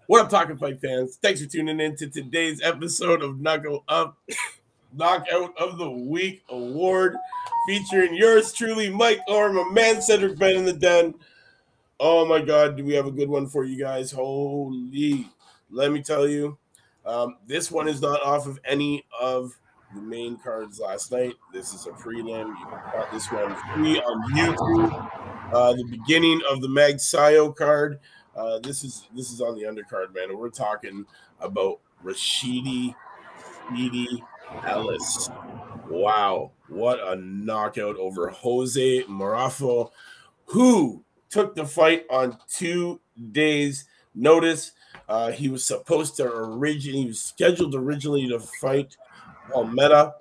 What up, Talkin Fight fans? Thanks for tuning in to today's episode of Knuckle Up Knockout of the Week Award, featuring yours truly, Mike, or my man Cedric Ben in the den. Oh my God, do we have a good one for you guys? Holy, let me tell you, this one is not off of any of the main cards last night. This is a prelim. You got this one free on YouTube. The beginning of the Mag Sayo card. This is on the undercard, man, and we're talking about Rashidi Ellis. Wow, what a knockout over Jose Marrufo, who took the fight on 2 days' notice. He was supposed to he was scheduled originally to fight Almeida,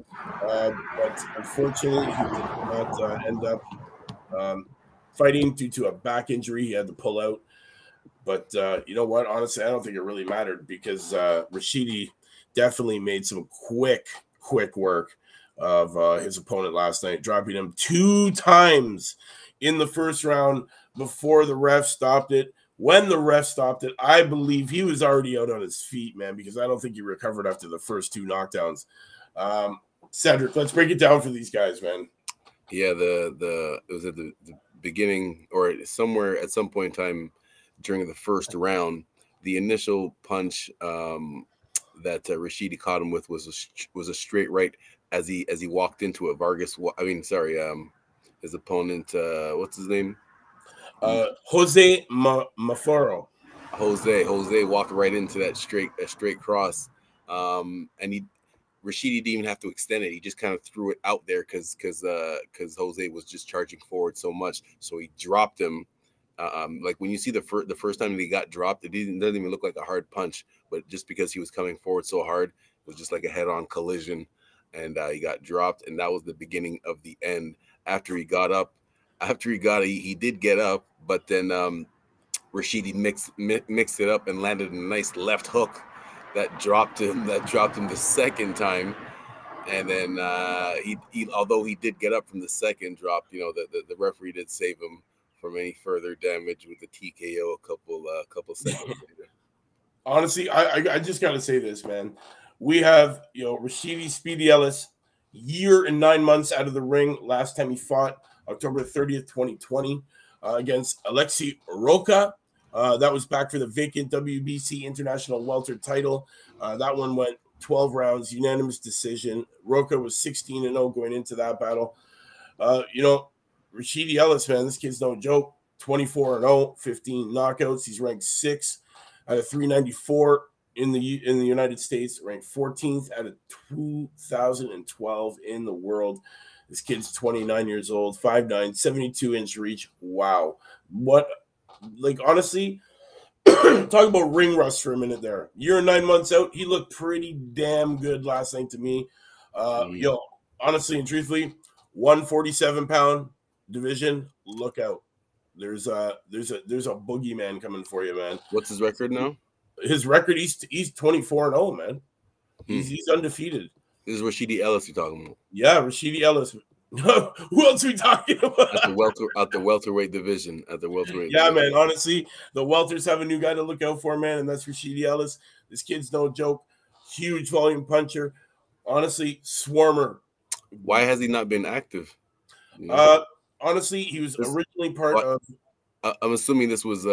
but unfortunately he did not end up fighting due to a back injury. He had to pull out. But you know what? Honestly, I don't think it really mattered because Rashidi definitely made some quick work of his opponent last night, dropping him 2 times in the first round before the ref stopped it. When the ref stopped it, I believe he was already out on his feet, man, because I don't think he recovered after the first 2 knockdowns. Cedric, let's break it down for these guys, man. Yeah, it was at the beginning or somewhere at some point in time during the first round. The initial punch that Rashidi caught him with was a straight right as he walked into it. His opponent, what's his name? Jose Marrufo. Jose walked right into that straight cross, and Rashidi didn't even have to extend it. He just kind of threw it out there because Jose was just charging forward so much. So he dropped him. Like when you see the first time that he got dropped, doesn't even look like a hard punch, but just because he was coming forward so hard, it was just like a head-on collision, and he got dropped, and that was the beginning of the end. After he got up, he did get up, but then Rashidi mixed it up and landed a nice left hook that dropped him the second time. And then he although he did get up from the second drop, the referee did save him from any further damage with the TKO a couple seconds later. Honestly, I just got to say this, man. We have, Rashidi Speedy Ellis, year and 9 months out of the ring. Last time he fought, October 30th, 2020, against Alexi Roca. That was back for the vacant WBC International Welter title. That one went 12 rounds, unanimous decision. Roca was 16-0 going into that battle. Rashidi Ellis, man, this kid's no joke. 24-0, 15 knockouts. He's ranked 6th out of 394 in the United States, ranked 14th out of 2012 in the world. This kid's 29 years old, 5'9", 72-inch reach. Wow. Honestly, talk about ring rust for a minute there. Year and 9 months out, he looked pretty damn good last night to me. Honestly and truthfully, 147-pound division, look out. There's a boogeyman coming for you, man. What's his record now? His record, he's 24-0, man. He's undefeated. This is Rashidi Ellis you're talking about. Yeah, Rashidi Ellis. Who else are we talking about? At the welterweight division. Man. Honestly, the welters have a new guy to look out for, man, and that's Rashidi Ellis. This kid's no joke. Huge volume puncher. Honestly, swarmer. Why has he not been active? Honestly, he was originally part of. I'm assuming this was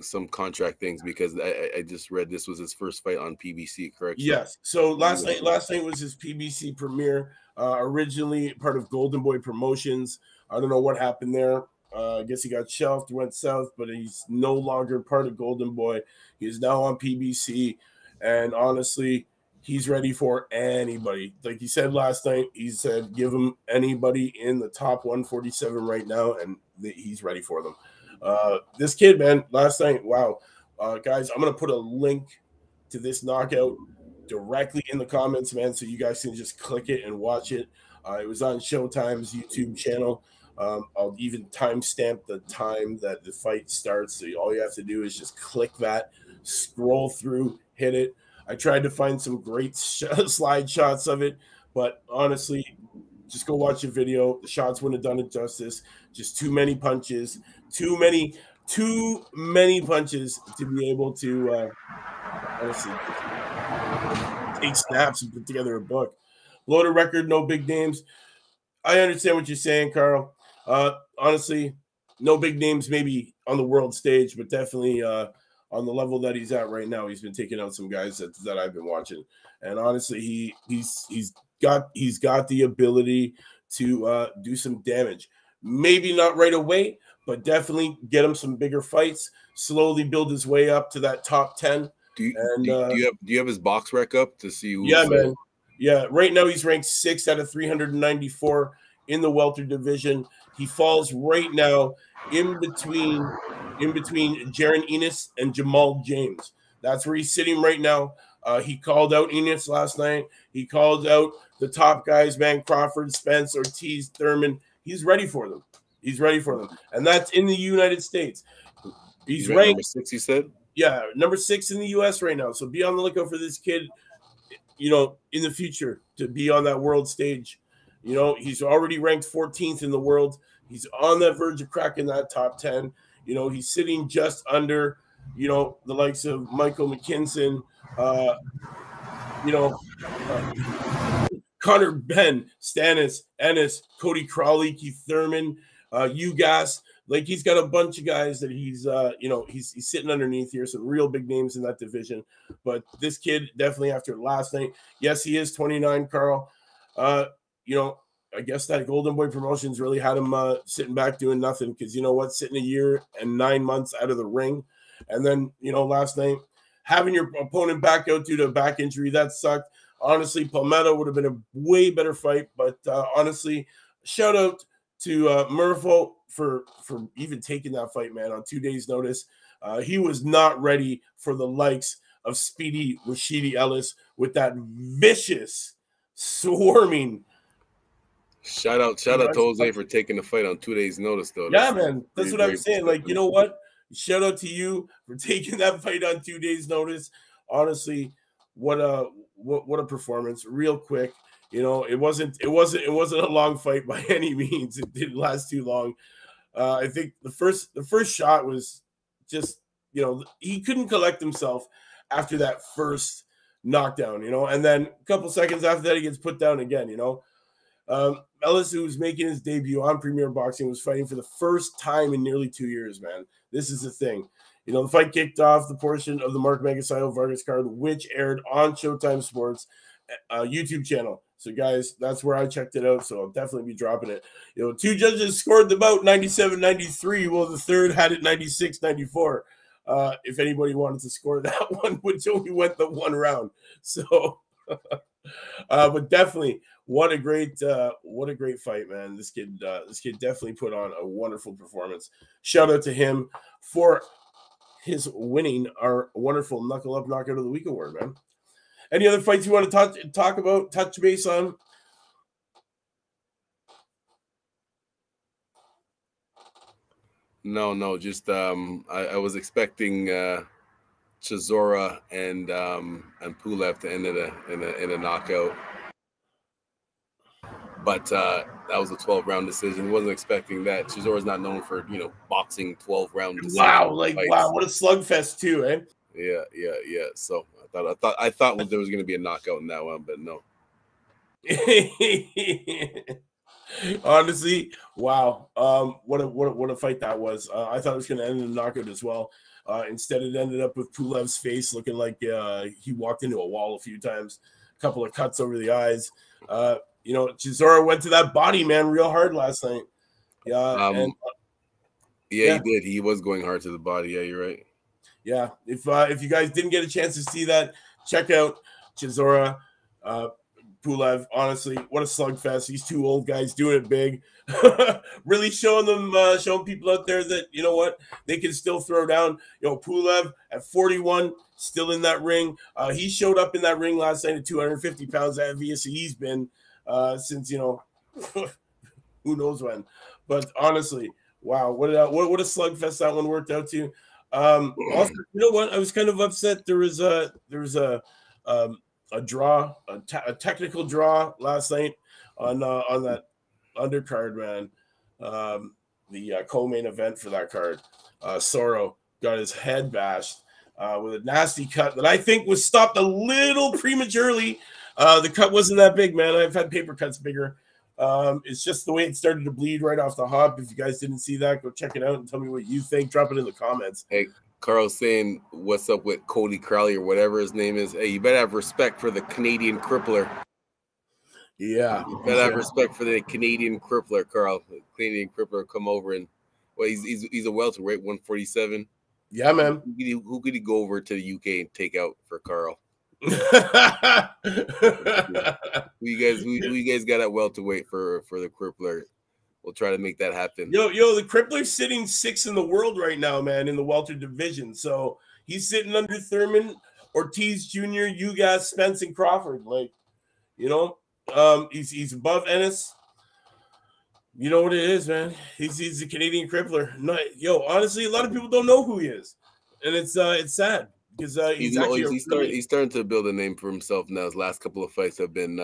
some contract things because I just read this was his first fight on PBC, correct? Yes. So last night was his PBC premiere. Originally part of Golden Boy Promotions. I don't know what happened there. I guess he got shelved, went south, but he's no longer part of Golden Boy. He is now on PBC, and honestly, he's ready for anybody. Like he said last night, he said give him anybody in the top 147 right now, and he's ready for them. This kid, man, last night, wow. Guys, I'm going to put a link to this knockout directly in the comments, man, so you guys can just click it and watch it. It was on Showtime's YouTube channel. I'll even timestamp the time that the fight starts, so all you have to do is just click that, scroll through, hit it. I tried to find some great slide shots of it, but honestly, just go watch the video. The shots wouldn't have done it justice. Just too many punches, too many too many punches to be able to honestly take snaps and put together a book. Blow the record, no big names. I understand what you're saying, Carl. Honestly, no big names maybe on the world stage, but definitely on the level that he's at right now, he's been taking out some guys that I've been watching. And honestly, he's got the ability to do some damage. Maybe not right away, but definitely get him some bigger fights. Slowly build his way up to that top 10. Do you have his box rec up to see who's yeah, man. Yeah, right now he's ranked 6th out of 394 in the welter division. He falls right now in between Jaron Ennis and Jamal James. That's where he's sitting right now. He called out Ennis last night. He called out the top guys, man, Crawford, Spence, Ortiz, Thurman. He's ready for them. And that's in the United States. He's ranked number 6, you said? Yeah, number 6 in the U.S. right now. So be on the lookout for this kid, in the future to be on that world stage. He's already ranked 14th in the world. He's on that verge of cracking that top 10. He's sitting just under, the likes of Michael McKinson, Connor Ben, Stannis, Ennis, Cody Crawley, Keith Thurman, Ugas. Like, he's got a bunch of guys that he's sitting underneath here. Some real big names in that division. But this kid, definitely after last night, yes, he is 29, Carl. I guess that Golden Boy Promotions really had him sitting back doing nothing because, sitting a year and 9 months out of the ring. And then, last night, having your opponent back out due to a back injury, that sucked. Honestly, Palmetto would have been a way better fight. But honestly, shout out to Marrufo for even taking that fight, man, on 2 days' notice. He was not ready for the likes of speedy Rashidi Ellis with that vicious, swarming. Shout out to Jose for taking the fight on 2 days' notice, though. Yeah, man. That's what I'm saying. Like, you know what? Shout out to you for taking that fight on 2 days' notice. Honestly, what a performance. Real quick. It wasn't a long fight by any means. It didn't last too long. I think the first shot was just, he couldn't collect himself after that first knockdown, and then a couple seconds after that, he gets put down again, Ellis, who was making his debut on Premier Boxing, was fighting for the first time in nearly 2 years, man. This is the thing. The fight kicked off the portion of the Mark Magasayo Vargas card, which aired on Showtime Sports YouTube channel. So, guys, that's where I checked it out. So I'll definitely be dropping it. 2 judges scored the bout 97-93. Well, the third had it 96-94. If anybody wanted to score that one, which only went the one round. So, but definitely, what a great fight, man. This kid definitely put on a wonderful performance. Shout out to him for his winning our wonderful Knuckle Up Knockout of the Week award, man. Any other fights you want to talk about, touch base on? No, just I was expecting Chisora and Pulev to end in a knockout, but that was a 12-round decision. Wasn't expecting that. Chisora's not known for boxing 12-round decisions. Wow, what a slugfest too, eh? Yeah. So I thought there was going to be a knockout in that one, but no. Honestly, wow. What a fight that was. I thought it was going to end in a knockout as well. Instead, it ended up with Pulev's face looking like he walked into a wall a few times. A couple of cuts over the eyes. Chisora went to that body, man, real hard last night. Yeah. He did. He was going hard to the body. Yeah, you're right. Yeah. If you guys didn't get a chance to see that, check out Chisora. Pulev, honestly, what a slugfest. These two old guys doing it big. Really showing people out there that, you know what, they can still throw down. Pulev at 41, still in that ring. He showed up in that ring last night at 250 pounds. Obviously, he's been since, who knows when. But honestly, wow, what a slugfest that one worked out to. Also, you know what? I was kind of upset. There was a draw, a technical draw last night on that undercard, man. The co-main event for that card. Soro got his head bashed with a nasty cut that I think was stopped a little prematurely. The cut wasn't that big, man. I've had paper cuts bigger. It's just the way it started to bleed right off the hop. If you guys didn't see that, go check it out and tell me what you think. Drop it in the comments. Hey, Carl's saying, what's up with Cody Crowley or whatever his name is? Hey, you better have respect for the Canadian crippler. Yeah. You better have respect for the Canadian crippler, Carl. The Canadian crippler come over and, well, he's a welterweight, 147. Yeah, man. Who could he go over to the UK and take out for Carl? who you guys got at welterweight for the crippler? We'll try to make that happen. Yo, the crippler's sitting 6th in the world right now, man, in the welter division. So he's sitting under Thurman, Ortiz Jr., Ugas, Spence, and Crawford. Like, you know, he's above Ennis. You know what it is, man. He's a Canadian crippler. No, honestly, a lot of people don't know who he is, and it's sad because he's starting to build a name for himself now. His last couple of fights have been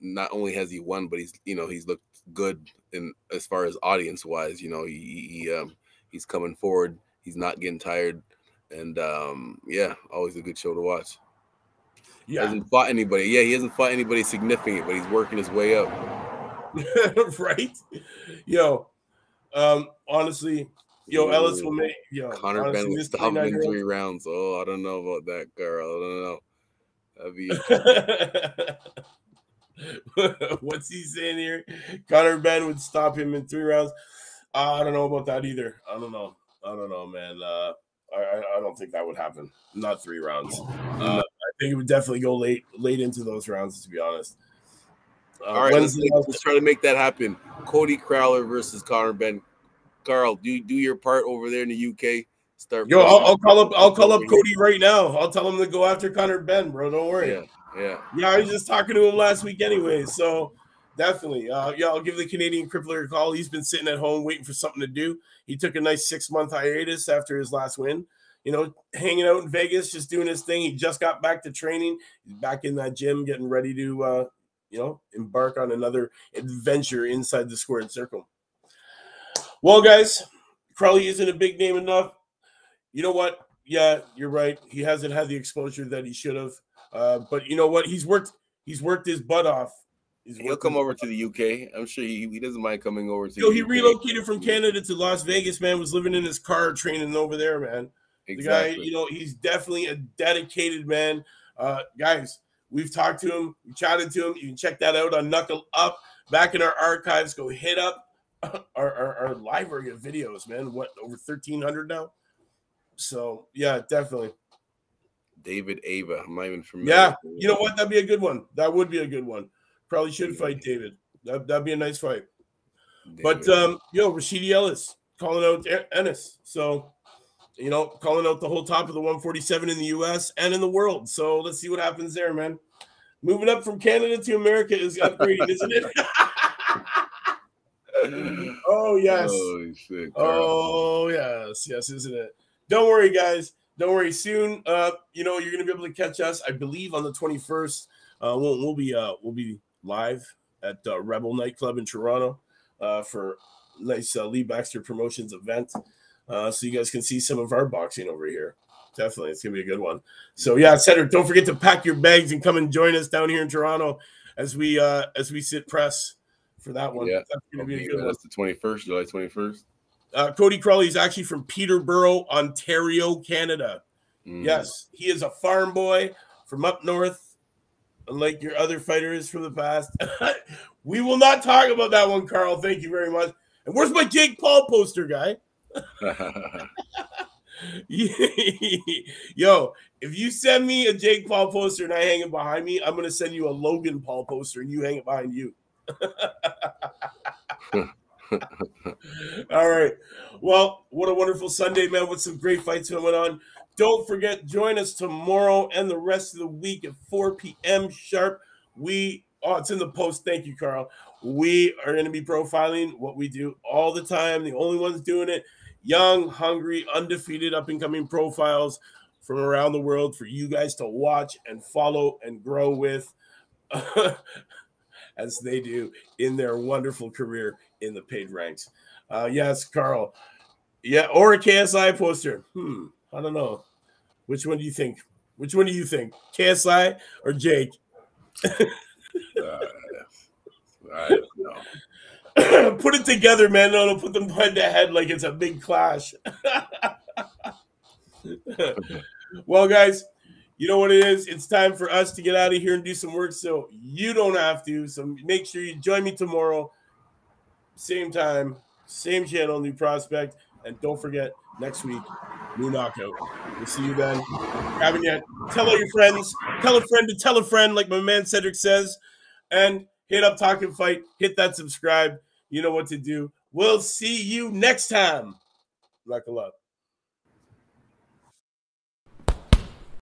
not only has he won, but he's looked good in as far as audience wise. You know, he's coming forward. He's not getting tired, and always a good show to watch. Yeah, hasn't fought anybody. Yeah, he hasn't fought anybody significant, but he's working his way up. Right? Honestly, Ellis will make Conor Ben will stop him in 3 rounds. Oh, I don't know about that, girl. I don't know. That'd be what's he saying here? Conor Ben would stop him in 3 rounds. I don't know about that either. I don't know, man. I don't think that would happen. Not 3 rounds. I think it would definitely go late into those rounds, to be honest. All right, let's try to make that happen. Cody Crowler versus Conor Ben. Carl, do your part over there in the UK. I'll call up Cody right now. I'll tell him to go after Conor Ben, bro. Don't worry. Yeah. I was just talking to him last week anyway, so definitely. I'll give the Canadian crippler a call. He's been sitting at home waiting for something to do. He took a nice 6-month hiatus after his last win. Hanging out in Vegas, just doing his thing. He just got back to training. He's back in that gym, getting ready to embark on another adventure inside the squared circle. Well, guys, Crowley isn't a big name enough. You know what? Yeah, you're right. He hasn't had the exposure that he should have. But you know what? He's worked his butt off. He'll come over to the UK. I'm sure he doesn't mind coming over to. He relocated from Canada to Las Vegas, man. Was living in his car training over there, man. Exactly. The guy, he's definitely a dedicated man. Guys, we've talked to him, we chatted to him. You can check that out on Knuckle Up. Back in our archives, go hit up our library of videos, man. What, over 1,300 now? So yeah, definitely. David Ava. I'm not even familiar. Yeah, you know what? That'd be a good one. That would be a good one. Probably should fight David. That'd be a nice fight. David. But Rashidi Ellis calling out Ennis. So calling out the whole top of the 147 in the US and in the world. So let's see what happens there, man. Moving up from Canada to America is upgrading, isn't it? Oh, yes. Holy shit, oh, yes, isn't it? Don't worry, guys. Don't worry. Soon, you're going to be able to catch us, I believe, on the 21st. We'll be live at Rebel Nightclub in Toronto for a nice Lee Baxter Promotions event. So you guys can see some of our boxing over here. Definitely, it's gonna be a good one. So yeah, Cedric, don't forget to pack your bags and come and join us down here in Toronto as we sit press for that one. Yeah, that's gonna be a good one. That's the 21st, July 21st. Cody Crowley is actually from Peterborough, Ontario, Canada. Yes, he is a farm boy from up north, unlike your other fighters from the past. We will not talk about that one, Carl. Thank you very much. And where's my Jake Paul poster, guy? Yo, if you send me a Jake Paul poster and I hang it behind me, I'm going to send you a Logan Paul poster and you hang it behind you. All right. Well, what a wonderful Sunday, man, with some great fights going on. Don't forget, join us tomorrow and the rest of the week at 4 p.m. sharp. It's in the post. Thank you, Carl. We are going to be profiling what we do all the time. The only ones doing it. Young, hungry, undefeated, up-and-coming profiles from around the world for you guys to watch and follow and grow with as they do in their wonderful career in the paid ranks. Yes, Carl, Yeah, or a KSI poster. I don't know. Which one do you think? Which one do you think? KSI or Jake? I don't know. Put it together, man. No, put them head to head like it's a big clash. Well, guys, you know what it is? It's time for us to get out of here and do some work so you don't have to. So make sure you join me tomorrow. Same time, same channel, new prospect. And don't forget, next week, new knockout. We'll see you then. Haven't yet? Tell all your friends. Tell a friend to tell a friend, like my man Cedric says. And hit up Talkin Fight. Hit that subscribe. You know what to do. We'll see you next time. Knuckle up.